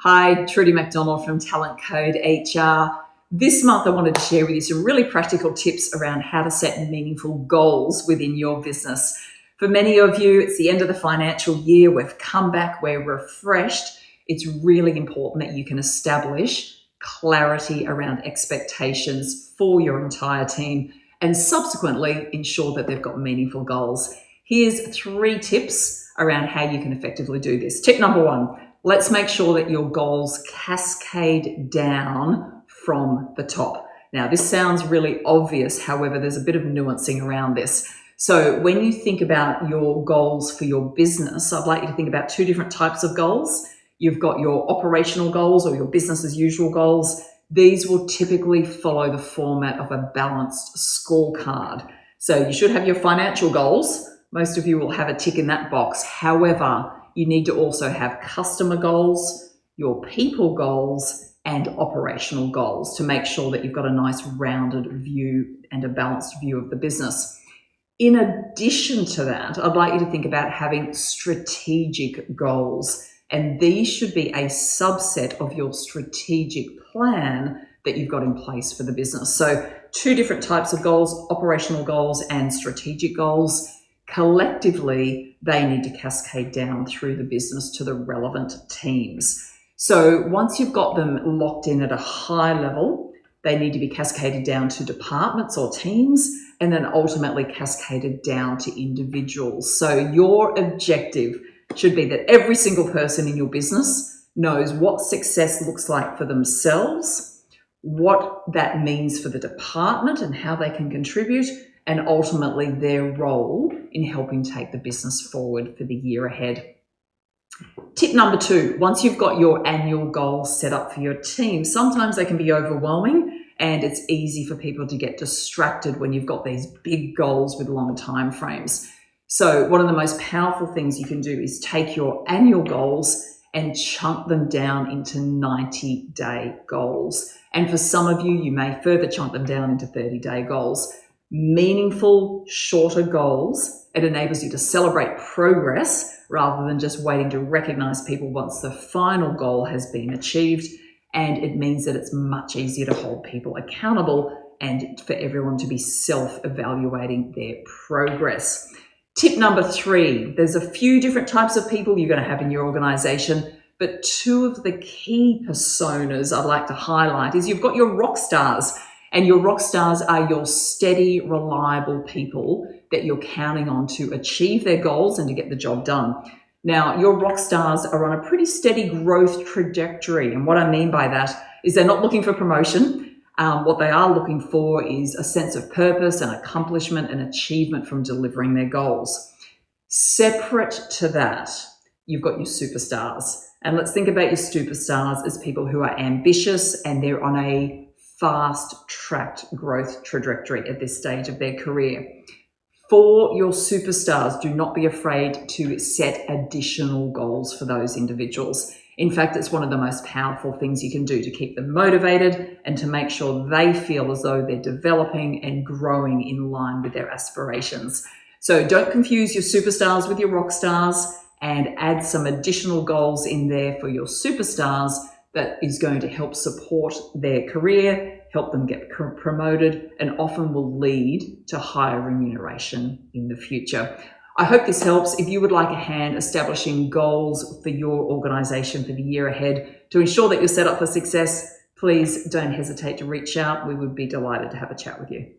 Hi, Trudy McDonald from Talent Code HR. This month I wanted to share with you some really practical tips around how to set meaningful goals within your business. For many of you, it's the end of the financial year. We've come back, we're refreshed. It's really important that you can establish clarity around expectations for your entire team and subsequently ensure that they've got meaningful goals. Here's 3 tips around how you can effectively do this. Tip number 1, let's make sure that your goals cascade down from the top. Now, this sounds really obvious. However, there's a bit of nuancing around this. So when you think about your goals for your business, I'd like you to think about 2 different types of goals. You've got your operational goals or your business as usual goals. These will typically follow the format of a balanced scorecard. So you should have your financial goals. Most of you will have a tick in that box. However, you need to also have customer goals, your people goals, and operational goals to make sure that you've got a nice rounded view and a balanced view of the business. In addition to that, I'd like you to think about having strategic goals, and these should be a subset of your strategic plan that you've got in place for the business. So 2 different types of goals, operational goals and strategic goals. Collectively, they need to cascade down through the business to the relevant teams. So once you've got them locked in at a high level, they need to be cascaded down to departments or teams and then ultimately cascaded down to individuals. So your objective should be that every single person in your business knows what success looks like for themselves, what that means for the department and how they can contribute, and ultimately their role in helping take the business forward for the year ahead. Tip number 2, once you've got your annual goals set up for your team, sometimes they can be overwhelming and it's easy for people to get distracted when you've got these big goals with long time frames. So one of the most powerful things you can do is take your annual goals and chunk them down into 90-day goals. And for some of you, you may further chunk them down into 30-day goals. Meaningful, shorter goals. It enables you to celebrate progress rather than just waiting to recognize people once the final goal has been achieved. And it means that it's much easier to hold people accountable and for everyone to be self-evaluating their progress. Tip number 3, there's a few different types of people you're going to have in your organization, but 2 of the key personas I'd like to highlight is you've got your rock stars. And your rock stars are your steady, reliable people that you're counting on to achieve their goals and to get the job done. Now, your rock stars are on a pretty steady growth trajectory. And what I mean by that is they're not looking for promotion. What they are looking for is a sense of purpose and accomplishment and achievement from delivering their goals. Separate to that, you've got your superstars. And let's think about your superstars as people who are ambitious and they're on a fast-tracked growth trajectory at this stage of their career. For your superstars, do not be afraid to set additional goals for those individuals. In fact, it's one of the most powerful things you can do to keep them motivated and to make sure they feel as though they're developing and growing in line with their aspirations. So don't confuse your superstars with your rock stars and add some additional goals in there for your superstars that is going to help support their career, help them get promoted, and often will lead to higher remuneration in the future. I hope this helps. If you would like a hand establishing goals for your organization for the year ahead to ensure that you're set up for success, please don't hesitate to reach out. We would be delighted to have a chat with you.